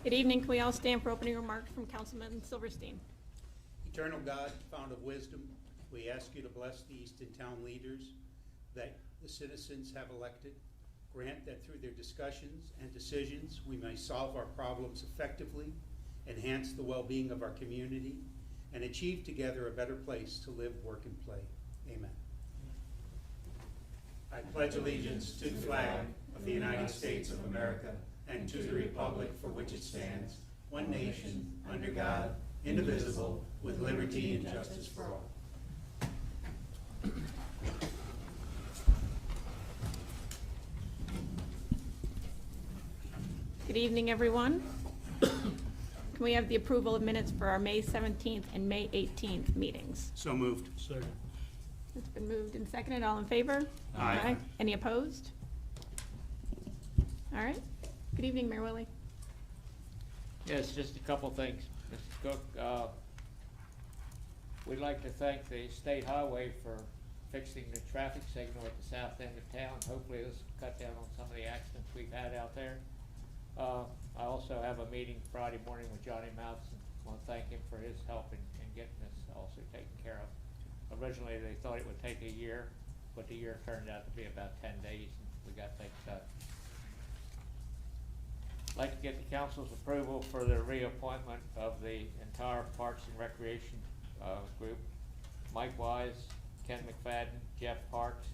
Good evening. Can we all stand for opening remarks from Councilman Silverstein? Eternal God, fount of wisdom, we ask you to bless the Easton town leaders that the citizens have elected. Grant that through their discussions and decisions, we may solve our problems effectively, enhance the well-being of our community, and achieve together a better place to live, work, and play. Amen. I pledge allegiance to the flag of the United States of America and to the republic for which it stands, one nation, under God, indivisible, with liberty and justice for all. Good evening, everyone. Can we have the approval of minutes for our May 17th and May 18th meetings? So moved. Second. It's been moved and seconded. All in favor? Aye. Any opposed? All right. Good evening, Mayor Willie. Yes, just a couple things. Mr. Cook, we'd like to thank the State Highway for fixing the traffic signal at the south end of town. Hopefully this will cut down on some of the accidents we've had out there. I also have a meeting Friday morning with Johnny Mouse, and I want to thank him for his help in getting this also taken care of. Originally they thought it would take a year, but the year turned out to be about 10 days, and we got things done. I'd like to get the council's approval for the reappointment of the entire Parks and Recreation group. Mike Wise, Ken McFadden, Jeff Parks,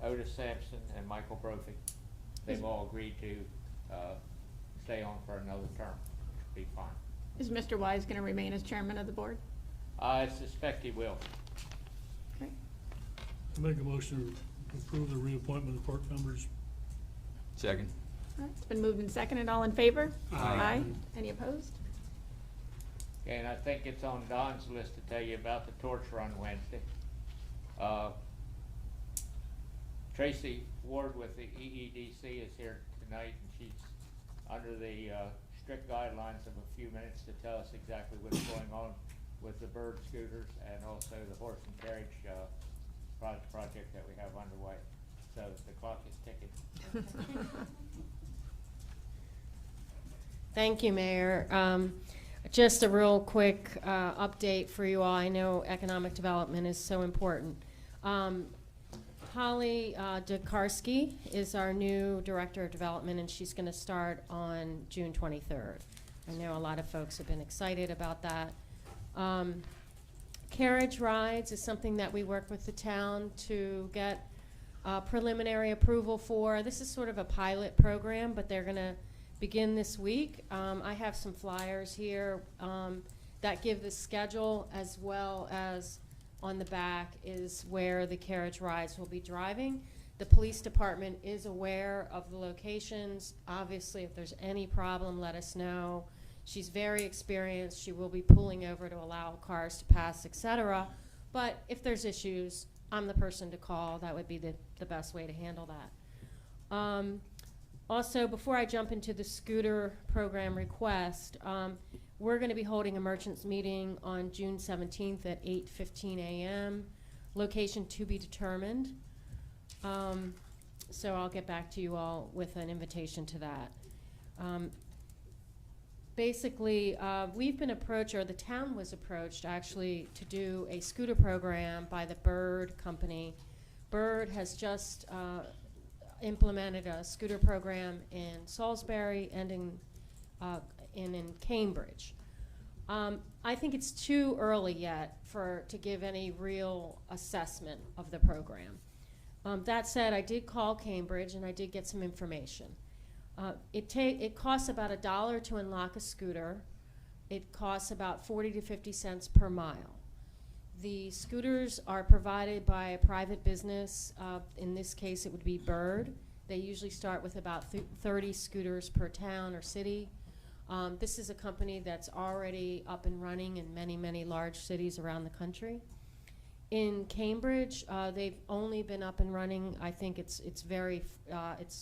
Otis Sampson, and Michael Brophy. They've all agreed to stay on for another term, which will be fine. Is Mr. Wise going to remain as chairman of the board? I suspect he will. Okay. I make a motion to approve the reappointment of park members. Second. All right. It's been moved and seconded. All in favor? Aye. Any opposed? Okay, and I think it's on Don's list to tell you about the torch run Wednesday. Tracy Ward with the EEDC is here tonight, and she's under the strict guidelines of a few minutes to tell us exactly what's going on with the bird scooters and also the horse and carriage project that we have underway. So the clock is ticking. Thank you, Mayor. Just a real quick update for you all. I know economic development is so important. Holly Dekarski is our new Director of Development, and she's going to start on June 23rd. I know a lot of folks have been excited about that. Carriage rides is something that we work with the town to get preliminary approval for. This is sort of a pilot program, but they're going to begin this week. I have some flyers here that give the schedule, as well as on the back is where the carriage rides will be driving. The police department is aware of the locations. Obviously, if there's any problem, let us know. She's very experienced. She will be pulling over to allow cars to pass, etc. But if there's issues, I'm the person to call. That would be the best way to handle that. Also, before I jump into the scooter program request, we're going to be holding a merchants meeting on June 17th at 8:15 a.m. Location to be determined. So I'll get back to you all with an invitation to that. Basically, we've been approached, or the town was approached actually, to do a scooter program by the Bird Company. Bird has just implemented a scooter program in Salisbury and in Cambridge. I think it's too early yet to give any real assessment of the program. That said, I did call Cambridge and I did get some information. It costs about $1 to unlock a scooter. It costs about 40 to 50 cents per mile. The scooters are provided by a private business. In this case, it would be Bird. They usually start with about 30 scooters per town or city. This is a company that's already up and running in many, many large cities around the country. In Cambridge, they've only been up and running, I think it's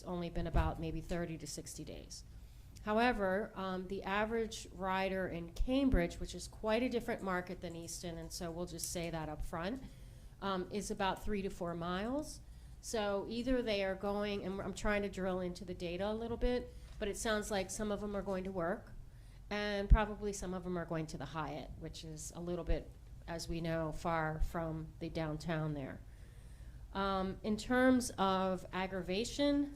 only been about maybe 30 to 60 days. However, the average rider in Cambridge, which is quite a different market than Easton, and so we'll just say that up front, is about 3 to 4 miles. So either they are going, and I'm trying to drill into the data a little bit, but it sounds like some of them are going to work. and probably some of them are going to the Hyatt, which is a little bit, as we know, far from the downtown there. In terms of aggravation,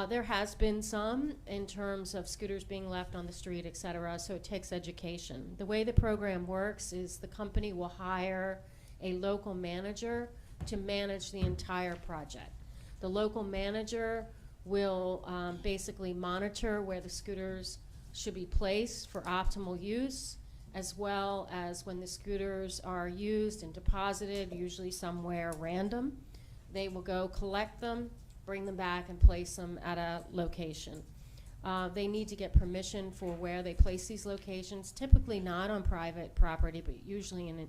there has been some in terms of scooters being left on the street, et cetera, so it takes education. The way the program works is the company will hire a local manager to manage the entire project. The local manager will basically monitor where the scooters should be placed for optimal use, as well as when the scooters are used and deposited, usually somewhere random. They will go collect them, bring them back, and place them at a location. They need to get permission for where they place these locations, typically not on private property, but usually in a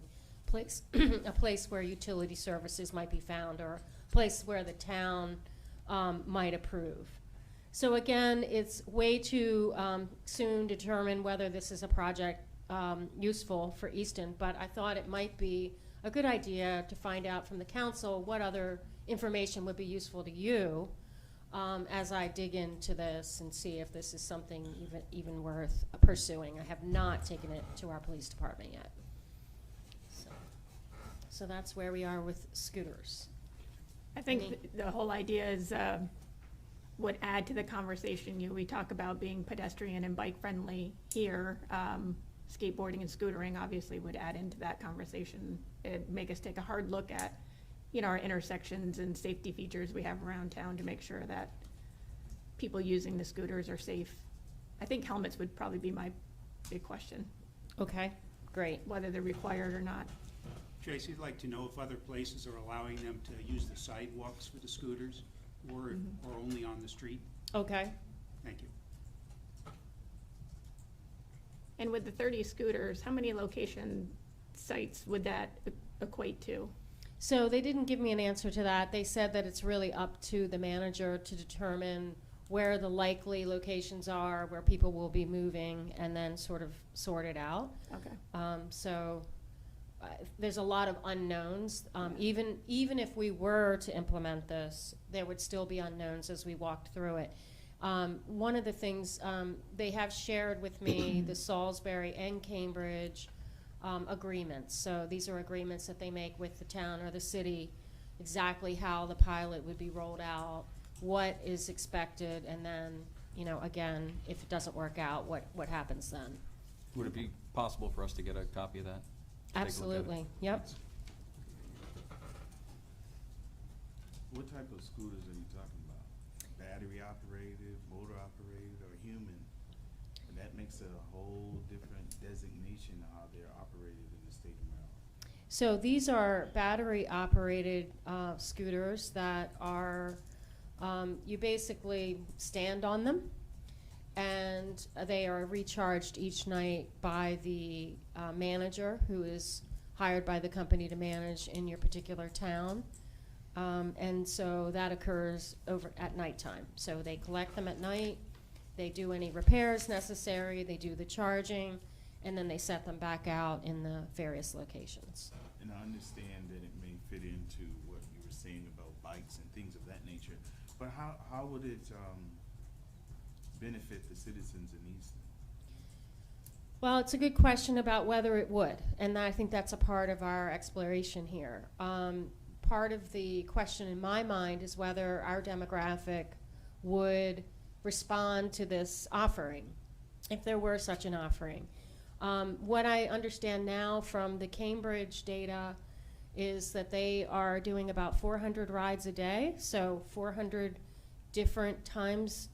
place, a place where utility services might be found, or a place where the town might approve. So again, it's way too soon to determine whether this is a project useful for Easton, but I thought it might be a good idea to find out from the council what other information would be useful to you as I dig into this and see if this is something even worth pursuing. I have not taken it to our police department yet. So that's where we are with scooters. I think the whole idea is, would add to the conversation. We talk about being pedestrian and bike friendly here. Skateboarding and scootering obviously would add into that conversation. It'd make us take a hard look at, our intersections and safety features we have around town to make sure that people using the scooters are safe. I think helmets would probably be my big question, Okay, great. whether they're required or not. Tracy, I'd like to know if other places are allowing them to use the sidewalks for the scooters or only on the street. Okay. Thank you. And with the 30 scooters, how many location sites would that equate to? So they didn't give me an answer to that. They said that it's really up to the manager to determine where the likely locations are, where people will be moving, and then sort of sort it out. Okay. There's a lot of unknowns. Even if we were to implement this, there would still be unknowns as we walked through it. One of the things they have shared with me, the Salisbury and Cambridge agreements. So these are agreements that they make with the town or the city, exactly how the pilot would be rolled out, what is expected, and then, again, if it doesn't work out, what happens then. Would it be possible for us to get a copy of that? Take a look at it. Absolutely, yep. What type of scooters are you talking about? Battery operated, motor operated, or human? And that makes it a whole different designation of how they're operated in the state of Maryland. So these are battery-operated scooters that are, you basically stand on them, and they are recharged each night by the manager who is hired by the company to manage in your particular town. And so that occurs over at nighttime. So they collect them at night, they do any repairs necessary, they do the charging, and then they set them back out in the various locations. And I understand that it may fit into what you were saying about bikes and things of that nature, but how would it benefit the citizens in Easton? Well, it's a good question about whether it would, and I think that's a part of our exploration here. Part of the question in my mind is whether our demographic would respond to this offering, if there were such an offering. What I understand now from the Cambridge data is that they are doing about 400 rides a day, so 400 different times,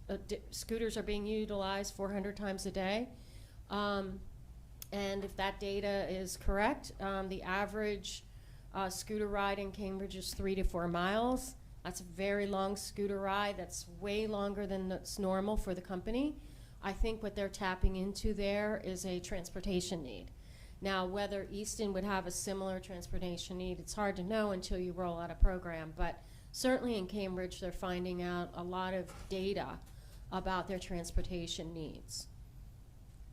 scooters are being utilized 400 times a day. And if that data is correct, the average scooter ride in Cambridge is 3 to 4 miles. That's a very long scooter ride. That's way longer than that's normal for the company. I think what they're tapping into there is a transportation need. Now, whether Easton would have a similar transportation need, it's hard to know until you roll out a program, but certainly in Cambridge, they're finding out a lot of data about their transportation needs.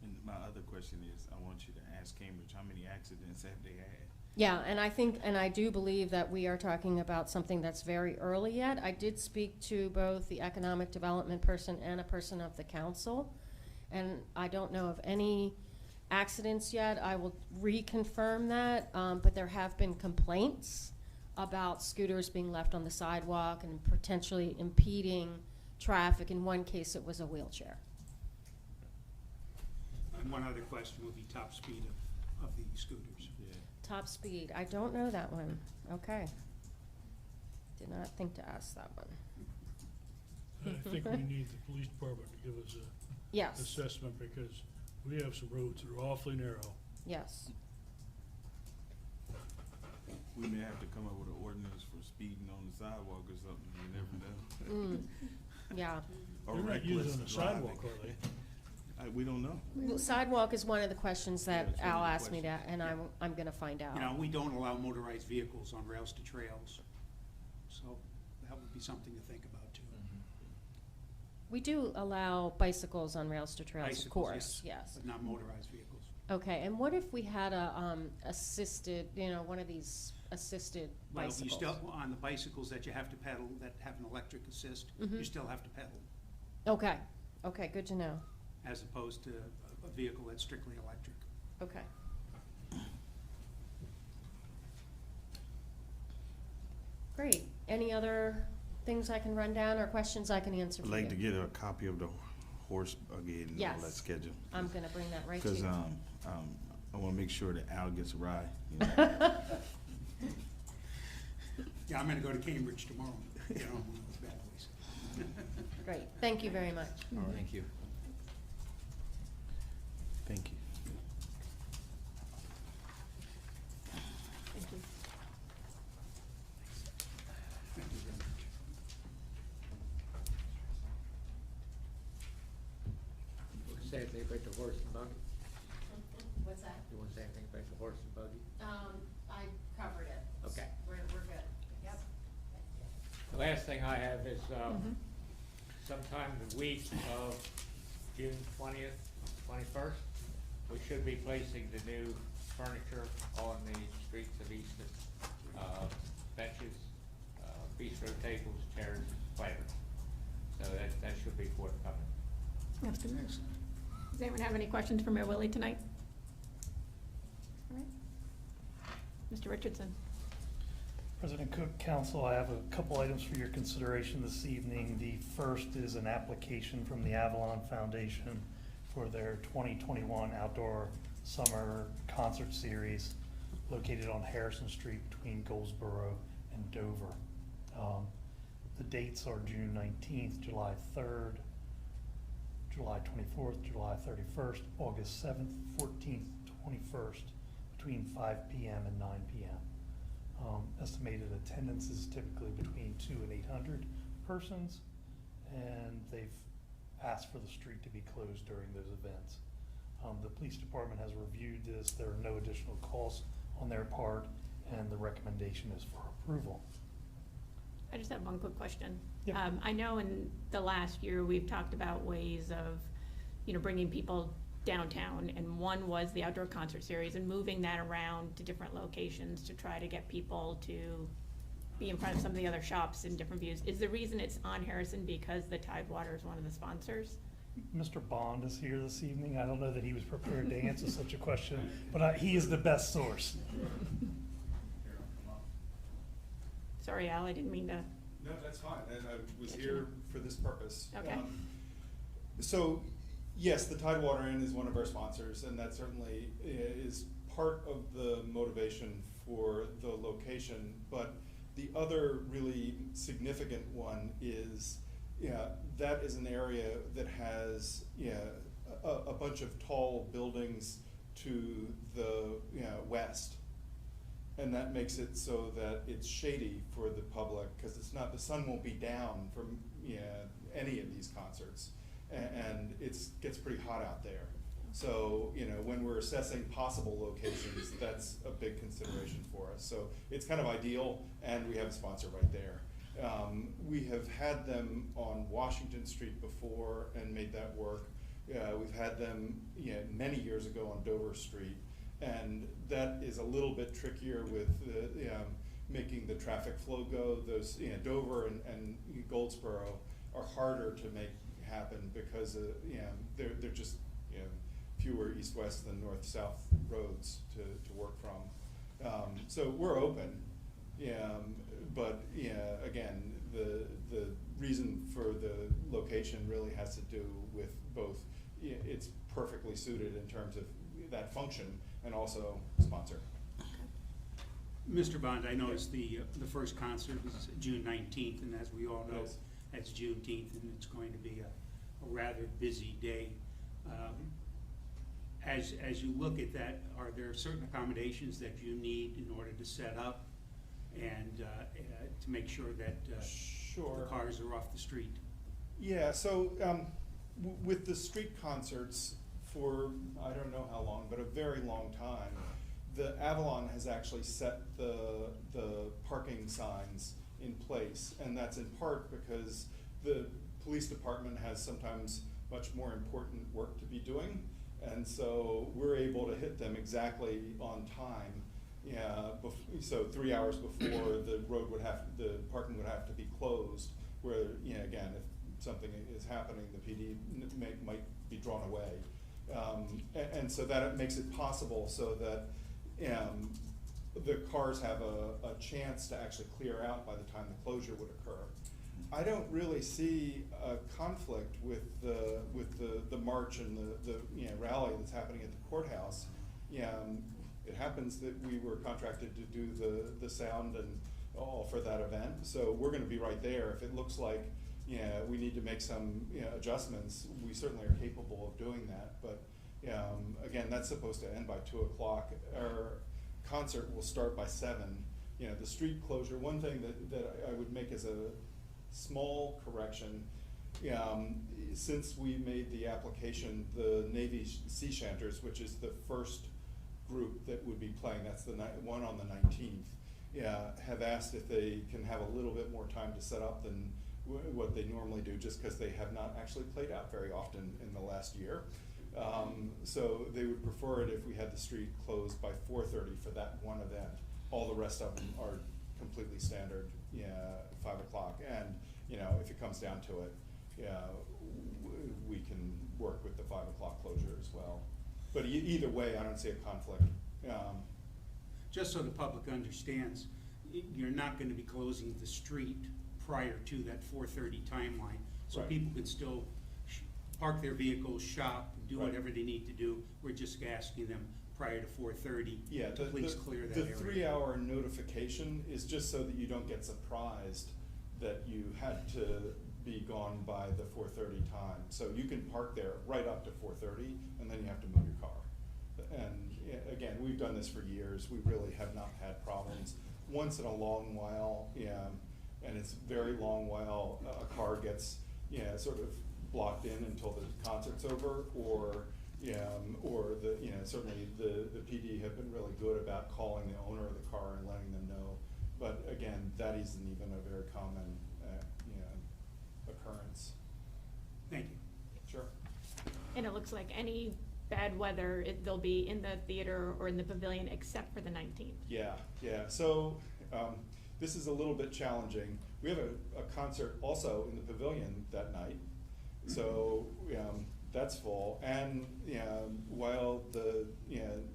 And my other question is, I want you to ask Cambridge, how many accidents have they had? Yeah, and I think, and I do believe that we are talking about something that's very early yet. I did speak to both the economic development person and a person of the council, And I don't know of any accidents yet. I will reconfirm that, but there have been complaints about scooters being left on the sidewalk and potentially impeding traffic. In one case, it was a wheelchair. And one other question would be top speed of the scooters. Yeah. Top speed, I don't know that one. Okay. Did not think to ask that one. I think we need the police department to give us a Yes, assessment, because we have some roads that are awfully narrow. yes. We may have to come up with an ordinance for speeding on the sidewalk or something, you never know. Yeah. Or They're not reckless using the driving. sidewalk, are they? We don't know. Well, sidewalk is one of the questions Yeah, that it's one of Al the asked me to, questions. and I'm gonna find out. You know, we don't allow motorized vehicles on rails to trails, so that would be something to think about too. We do allow bicycles on rails to trails, of Bicycles, course, yes. But not motorized vehicles. Okay, and what if we had a, assisted, one of these assisted Well, you bicycles? still, on the bicycles that you have to pedal, that have an electric assist, you Mhm. still have to pedal, Okay, okay, good to know. as opposed to a vehicle that's strictly electric. Okay. Great. Any other things I can run down or questions I can answer I'd for you? like to get a copy of the horse buggy and all Yes. that schedule. I'm gonna bring that right to Cause, you. I wanna make sure that Al gets a ride, you know. Yeah, I'm gonna go to Cambridge tomorrow, one of those bad boys. Great, thank you very much. All right. Thank you. Thank you. Thank you. Thank you very much. You want to say anything about the horse and buggy? What's that? You want to say anything about the horse and buggy? I covered it. Okay. We're good. Yep. The last thing I have is, Mhm. sometime the week of June 20th, 21st, we should be placing the new furniture on the streets of Easton. Benches, bistro tables, chairs, platters. So that should be forthcoming. That's good news. Does anyone have any questions for Mayor Willie tonight? All right. Mr. Richardson? President Cook, Council, I have a couple items for your consideration this evening. The first is an application from the Avalon Foundation for their 2021 Outdoor Summer Concert Series located on Harrison Street between Goldsboro and Dover. The dates are June 19th, July 3rd, July 24th, July 31st, August 7th, 14th, 21st, between 5 p.m. and 9 p.m. Estimated attendance is typically between 200 and 800 persons, and they've asked for the street to be closed during those events. The police department has reviewed this. There are no additional costs on their part, and the recommendation is for approval. I just have one quick question. Yeah. I know in the last year, we've talked about ways of, bringing people downtown, and one was the outdoor concert series and moving that around to different locations to try to get people to be in front of some of the other shops in different views. Is the reason it's on Harrison because the Tidewater is one of the sponsors? Mr. Bond is here this evening. I don't know that he was prepared to answer such a question, but he is the best source. Sorry, Al, I didn't mean to. No, that's fine, and I was here for this purpose. Okay. So, yes, the Tidewater Inn is one of our sponsors, and that certainly is part of the motivation for the location, but the other really significant one is, that is an area that has, a bunch of tall buildings to the, west. And that makes it so that it's shady for the public, because it's not, the sun won't be down from any of these concerts, and gets pretty hot out there. So when we're assessing possible locations, that's a big consideration for us. So it's kind of ideal, and we have a sponsor right there. We have had them on Washington Street before and made that work. We've had them many years ago on Dover Street. And that is a little bit trickier with making the traffic flow go. Those, Dover and Goldsboro are harder to happen because, they're just, fewer east-west than north-south roads to work from. So we're open, but, again, the reason for the location really has to do with both, it's perfectly suited in terms of that function and also sponsor. Mr. Bond, I noticed the first concert is June 19th, and as we all know, Yes. that's Juneteenth, and it's going to be a rather busy day. As you look at that, are there certain accommodations that you need in order to set up and to make sure that Sure. the cars are off the street? Yeah, so with the street concerts for, I don't know how long, but a very long time, the Avalon has actually set the parking signs in place. And that's in part because the police department has sometimes much more important work to be doing. And so we're able to hit them exactly on time. So 3 hours before the parking would have to be closed, where, again, if something is happening, the PD might be drawn away. And so that makes it possible so that the cars have a chance to actually clear out by the time the closure would occur. I don't really see a conflict with the march and the rally that's happening at the courthouse. It happens that we were contracted to do the sound and all for that event, so we're gonna be right there. If it looks like we need to make some adjustments, we certainly are capable of doing that. But again, that's supposed to end by 2 o'clock. Our concert will start by 7. The street closure, one thing that I would make as a small correction, since we made the application, the Navy Sea Chanters, which is the first group that would be playing, that's the one on the 19th, have asked if they can have a little bit more time to set up than what they normally do, just because they have not actually played out very often in the last year. So they would prefer it if we had the street closed by 4:30 for that one event. All the rest of them are completely standard, 5 o'clock. And, if it comes down to it, we can work with the 5 o'clock closure as well. But either way, I don't see a conflict. Just so the public understands, you're not gonna be closing the street prior to that 4:30 timeline. So Right. people could still park their vehicles, shop, do Right. whatever they need to do. We're just asking them prior to 4:30 Yeah, to please clear that area. The 3-hour notification is just so that you don't get surprised that you had to be gone by the 4:30 time. So you can park there right up to 4:30, and then you have to move your car. And again, we've done this for years. We really have not had problems. Once in a long while, and it's very long while, a car gets, sort of blocked in until the concert's over, or certainly the PD have been really good about calling the owner of the car and letting them know. But again, that isn't even a very common, occurrence. Thank you. Sure. And it looks like any bad weather, they'll be in the theater or in the pavilion except for the 19th. Yeah. So, this is a little bit challenging. We have a concert also in the pavilion that night, so, that's full. And, while the,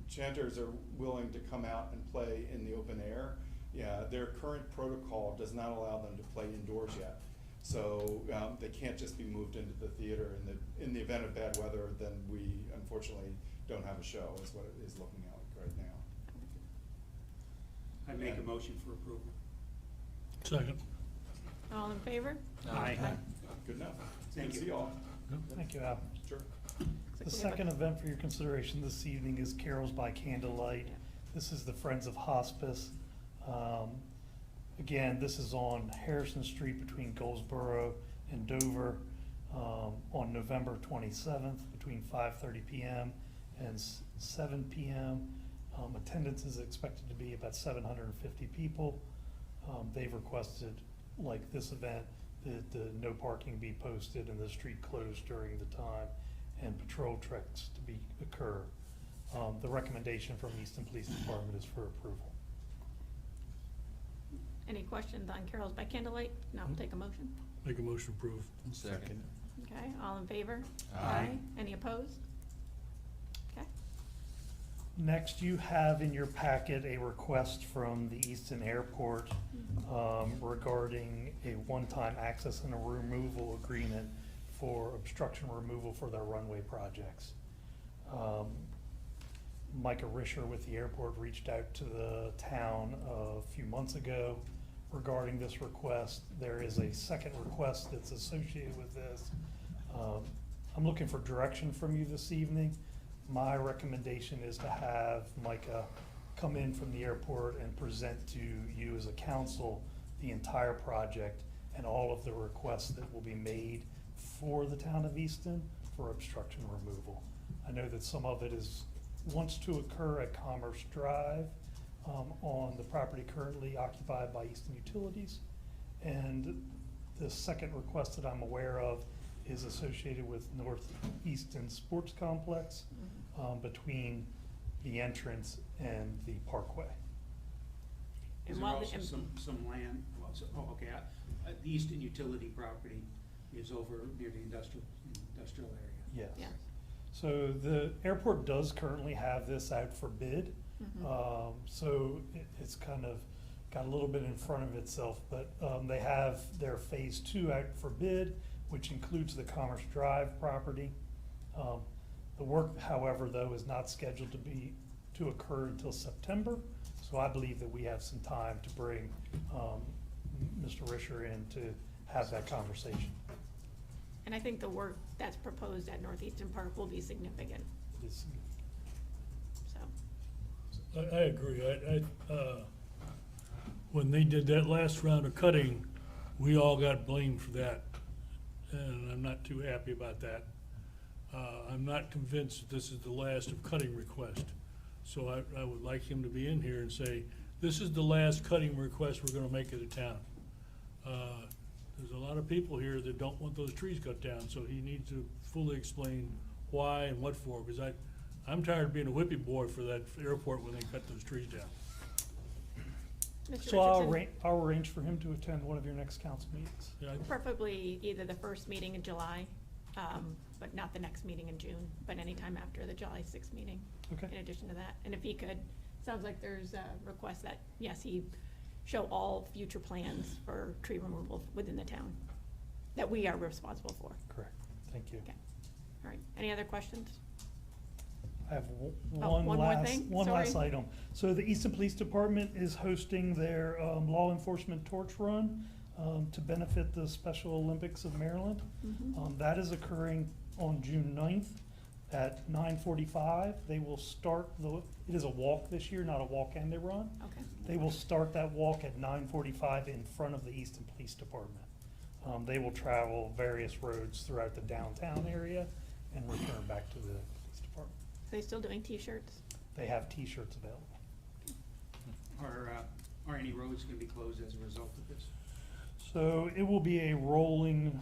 chanters are willing to come out and play in the open air, their current protocol does not allow them to play indoors yet. So, they can't just be moved into the theater. In the event of bad weather, then we unfortunately don't have a show, is what it is looking like right now. I make a motion for approval. Second. All in favor? Aye. Good enough. Thank Good to you. see you all. Thank you, Al. Sure. The second event for your consideration this evening is Carols by Candlelight. This is the Friends of Hospice. Again, this is on Harrison Street between Goldsboro and Dover on November 27th between 5:30 p.m. and 7 p.m. Attendance is expected to be about 750 people. They've requested, like this event, that the no parking be posted and the street closed during the time, and patrol treks to occur. The recommendation from Easton Police Department is for approval. Any questions on Carols by Candlelight? No, I'll take a motion. Make a motion approved. Second. Okay, all in favor? Aye. Any opposed? Okay, Next, you have in your packet a request from the Easton Airport regarding a one-time access and a removal agreement for obstruction removal for their runway projects. Micah Risher with the airport reached out to the town a few months ago regarding this request. There is a second request that's associated with this. I'm looking for direction from you this evening. My recommendation is to have Micah come in from the airport and present to you as a council the entire project and all of the requests that will be made for the town of Easton for obstruction removal. I know that some of it wants to occur at Commerce Drive on the property currently occupied by Easton Utilities. And the second request that I'm aware of is associated with Northeastern Sports Complex between the entrance and the parkway. Is And there while the- also some land, okay, the Easton utility property is over near the industrial area. Yes. Yeah. So the airport does currently have this out for bid. So it's kind of got a little bit in front of itself, but they have their phase 2 out for bid, which includes the Commerce Drive property. The work, however, though, is not scheduled to occur until September. So I believe that we have some time to bring Mr. Risher in to have that conversation. And I think the work that's proposed at Northeastern Park will be significant, It's- so. I agree. When they did that last round of cutting, we all got blamed for that. And I'm not too happy about that. I'm not convinced that this is the last of cutting request. So I would like him to be in here and say, this is the last cutting request we're gonna make as a town. There's a lot of people here that don't want those trees cut down, so he needs to fully explain why and what for, because I'm tired of being a whippy boy for that airport when they cut those trees down. Mr. So I'll Richardson, I'll arrange for him to attend one of your next council meetings. Yeah, preferably either the first meeting in July, but not the next meeting in June, but anytime after the July 6th meeting, Okay. in addition to that. And if he could, sounds like there's a request that, yes, he show all future plans for tree removal within the town that we are responsible for. Correct. Thank you. Okay. All right, any other questions? I have Oh, one more thing? one last Sorry. item. So the Easton Police Department is hosting their law enforcement torch run to benefit the Special Olympics of Maryland. That is occurring on June 9th at 9:45. They will start it is a walk this year, not a walk and a run. Okay. They will start that walk at 9:45 in front of the Easton Police Department. They will travel various roads throughout the downtown area and return back to the police department. Are they still doing T-shirts? They have T-shirts available. Are any roads gonna be closed as a result of this? So it will be a rolling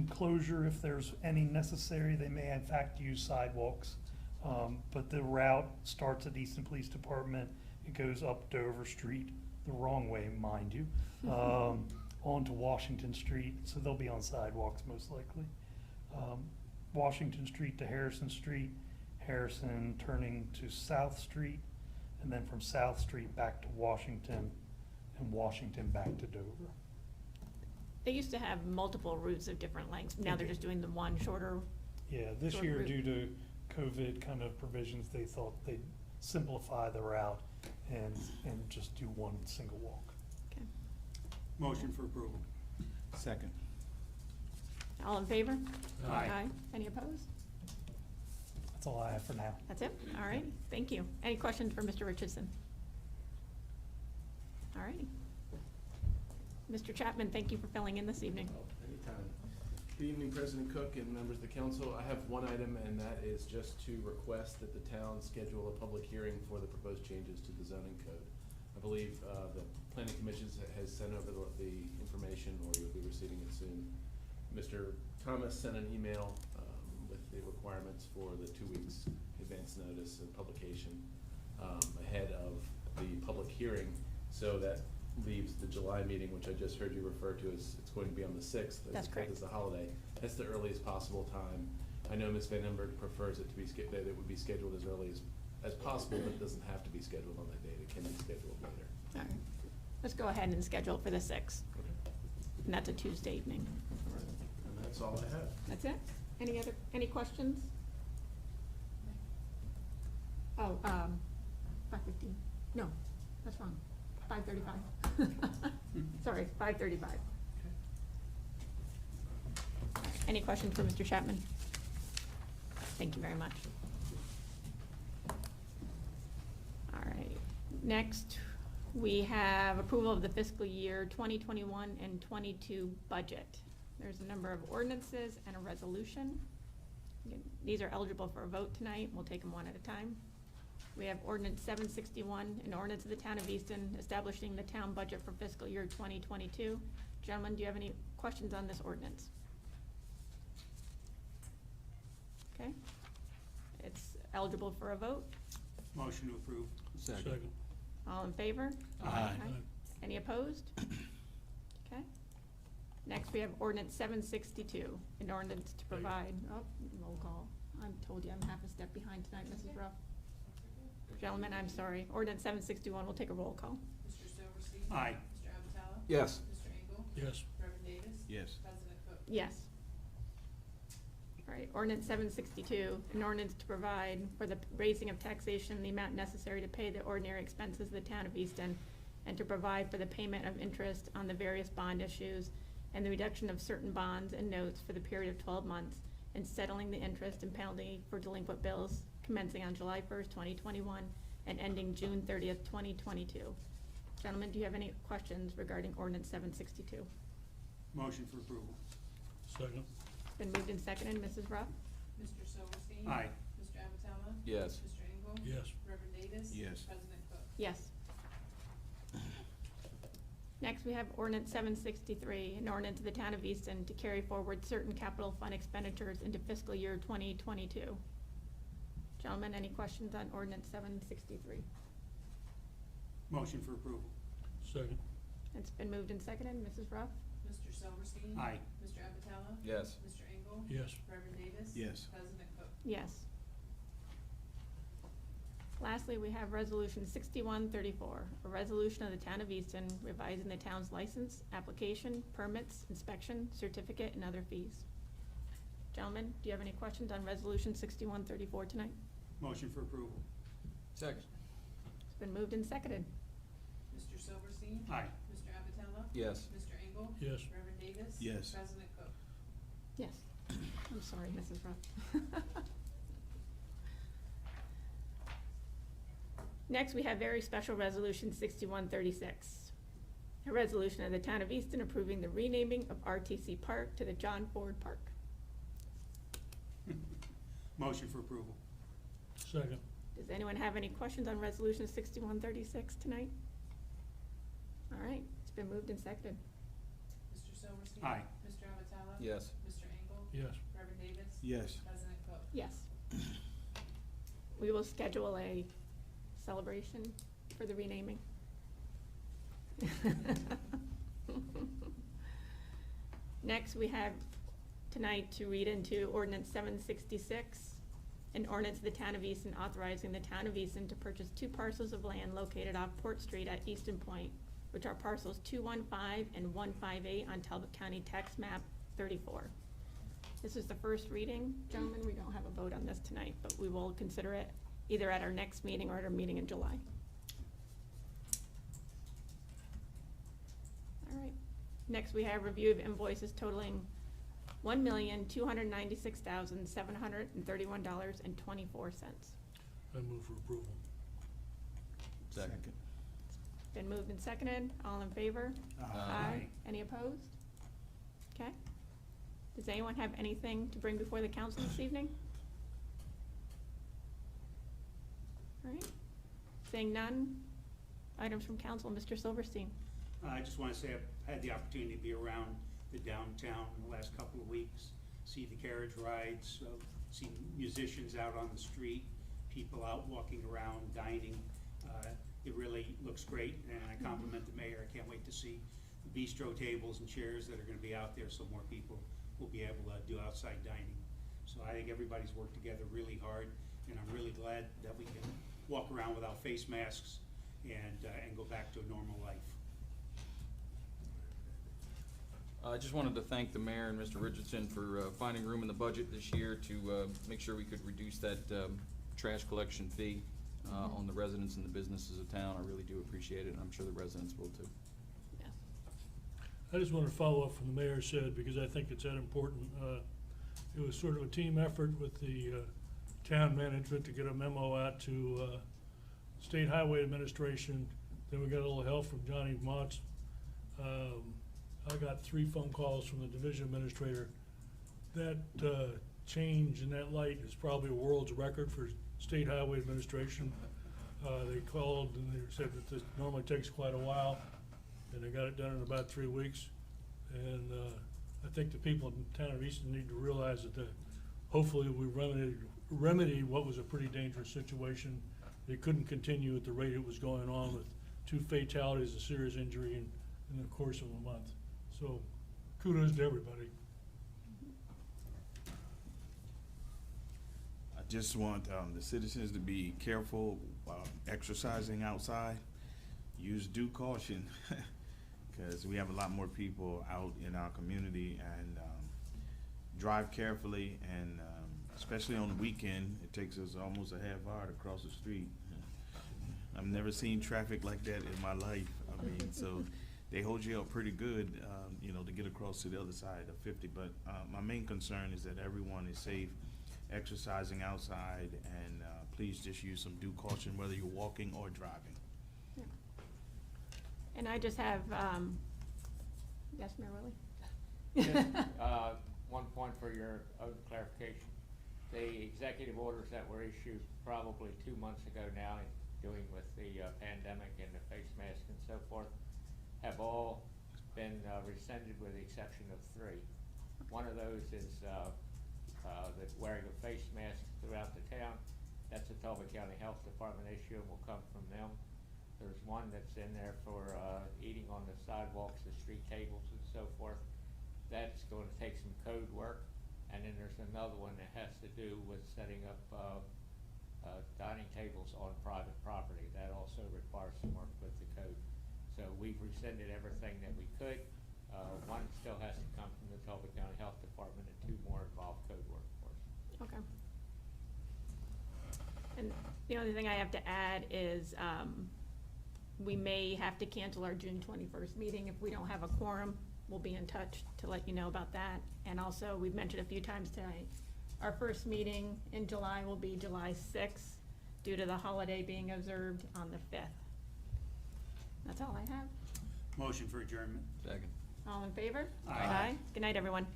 closure if there's any necessary. They may in fact use sidewalks. But the route starts at Easton Police Department. It goes up Dover Street, the wrong way, mind you, onto Washington Street. So they'll be on sidewalks most likely. Washington Street to Harrison Street, Harrison turning to South Street, and then from South Street back to Washington, and Washington back to Dover. They used to have multiple routes of different lengths. Now they're just doing the one shorter. Yeah, this Short year, route. due to COVID kind of provisions, they thought they'd simplify the route and just do one single walk. Okay. Motion for approval. Second. All in favor? Aye. Any opposed? That's all I have for now. That's it? All right, thank you. Any questions for Mr. Richardson? All righty. Mr. Chapman, thank you for filling in this evening. Anytime. Good evening, President Cook and members of the council. I have one item, and that is just to request that the town schedule a public hearing for the proposed changes to the zoning code. I believe the planning commission has sent over the information, or you'll be receiving it soon. Mr. Thomas sent an email with the requirements for the 2 weeks advance notice and publication ahead of the public hearing, so that leaves the July meeting, which I just heard you refer to as, it's going to be on the 6th. That's correct. As the holiday. That's the earliest possible time. I know Ms. Van Emberg prefers it to be, that it would be scheduled as early as possible, but it doesn't have to be scheduled on that date. It can be scheduled later. All right. Let's go ahead and schedule it for the 6th, Okay. and that's a Tuesday evening. All right. And that's all I have. That's it? Any questions? Oh, 5:15. No, that's wrong. 5:35. Sorry, 5:35. Any questions for Mr. Chapman? Thank you very much. All right, next, we have approval of the fiscal year 2021 and 22 budget. There's a number of ordinances and a resolution. These are eligible for a vote tonight. We'll take them one at a time. We have ordinance 761, an ordinance of the town of Easton establishing the town budget for fiscal year 2022. Gentlemen, do you have any questions on this ordinance? Okay, it's eligible for a vote. Motion to approve. Second. All in favor? Aye. Any opposed? Okay. Next, we have ordinance 762, an ordinance to provide, roll call. I'm told you I'm half a step behind tonight, Mrs. Ruff. Gentlemen, I'm sorry. Ordinance 761, we'll take a roll call. Mr. Silverstein? Aye. Mr. Abbatiello? Yes. Mr. Engle? Yes. Reverend Davis? Yes. President Cook? Yes. All right, ordinance 762, an ordinance to provide for the raising of taxation in the amount necessary to pay the ordinary expenses of the town of Easton, and to provide for the payment of interest on the various bond issues, and the reduction of certain bonds and notes for the period of 12 months, and settling the interest and penalty for delinquent bills commencing on July 1st, 2021, and ending June 30th, 2022. Gentlemen, do you have any questions regarding ordinance 762? Motion for approval. Second. Been moved and seconded. Mrs. Ruff? Mr. Silverstein? Aye. Mr. Abbatiello? Yes. Mr. Engle? Yes. Reverend Davis? Yes. President Cook? Yes. Next, we have ordinance 763, an ordinance of the town of Easton to carry forward certain capital fund expenditures into fiscal year 2022. Gentlemen, any questions on ordinance 763? Motion for approval. Second. It's been moved and seconded. Mrs. Ruff? Mr. Silverstein? Aye. Mr. Abbatiello? Yes. Mr. Engle? Yes. Reverend Davis? Yes. President Cook? Yes. Lastly, we have resolution 6134, a resolution of the town of Easton revising the town's license, application, permits, inspection, certificate, and other fees. Gentlemen, do you have any questions on resolution 6134 tonight? Motion for approval. Second. It's been moved and seconded. Mr. Silverstein? Aye. Mr. Abbatiello? Yes. Mr. Engle? Yes. Reverend Davis? Yes. President Cook? Yes. I'm sorry, Mrs. Ruff. Next, we have very special resolution 6136. A resolution of the town of Easton approving the renaming of RTC Park to the John Ford Park. Motion for approval. Second. Does anyone have any questions on resolution 6136 tonight? All right, it's been moved and seconded. Mr. Silverstein? Aye. Mr. Abbatiello? Yes. Mr. Engle? Yes. Reverend Davis? Yes. President Cook? Yes. We will schedule a celebration for the renaming. Next, we have tonight to read into ordinance 766, an ordinance of the town of Easton authorizing the town of Easton to purchase 2 parcels of land located off Port Street at Easton Point, which are parcels 215 and 158 on Talbot County Tax Map 34. This is the first reading. Gentlemen, we don't have a vote on this tonight, but we will consider it either at our next meeting or at our meeting in July. All right. Next, we have review of invoices totaling $1,296,731.24. I move for approval. Second. Been moved and seconded. All in favor? Aye. Any opposed? Okay. Does anyone have anything to bring before the council this evening? All right. Seeing none, items from council. Mr. Silverstein. I just want to say I've had the opportunity to be around the downtown in the last couple of weeks, see the carriage rides, see musicians out on the street, people out walking around, dining. It really looks great, and I compliment the mayor. I can't wait to see the bistro tables and chairs that are gonna be out there, so more people will be able to do outside dining. So I think everybody's worked together really hard, and I'm really glad that we can walk around without face masks and go back to a normal life. I just wanted to thank the mayor and Mr. Richardson for finding room in the budget this year to make sure we could reduce that trash collection fee on the residents and the businesses of town. I really do appreciate it, and I'm sure the residents will too. I just want to follow up from the mayor said, because I think it's that important. It was sort of a team effort with the town management to get a memo out to State Highway Administration. Then we got a little help from Johnny Motz. I got 3 phone calls from the division administrator. That change in that light is probably a world's record for State Highway Administration. They called and they said that this normally takes quite a while, and they got it done in about 3 weeks. And I think the people in the town of Easton need to realize that hopefully we remedy what was a pretty dangerous situation. It couldn't continue at the rate it was going on, with 2 fatalities, a serious injury in the course of a month. So kudos to everybody. I just want the citizens to be careful while exercising outside. Use due caution, because we have a lot more people out in our community, and drive carefully, and especially on the weekend, it takes us almost a half hour to cross the street. I've never seen traffic like that in my life. I mean, so they hold you up pretty good, you know, to get across to the other side of 50. But my main concern is that everyone is safe, exercising outside, and please just use some due caution whether you're walking or driving. Yeah. And I just have, yes, Mayor Willie? Just, one point for your own clarification. The executive orders that were issued probably 2 months ago now, doing with the pandemic and the face mask and so forth, have all been rescinded with the exception of 3. One of those is the wearing of face masks throughout the town. That's a Talbot County Health Department issue and will come from them. There's one that's in there for eating on the sidewalks, the street tables and so forth. That's going to take some code work. And then there's another one that has to do with setting up dining tables on private property. That also requires some work with the code. So we've rescinded everything that we could. One still has to come from the Talbot County Health Department, and 2 more involve code work for us. Okay. And the only thing I have to add is we may have to cancel our June 21st meeting if we don't have a quorum. We'll be in touch to let you know about that. And also, we've mentioned a few times tonight, our first meeting in July will be July 6th due to the holiday being observed on the 5th. That's all I have. Motion for adjournment. Second. All in favor? Aye. Good night, everyone.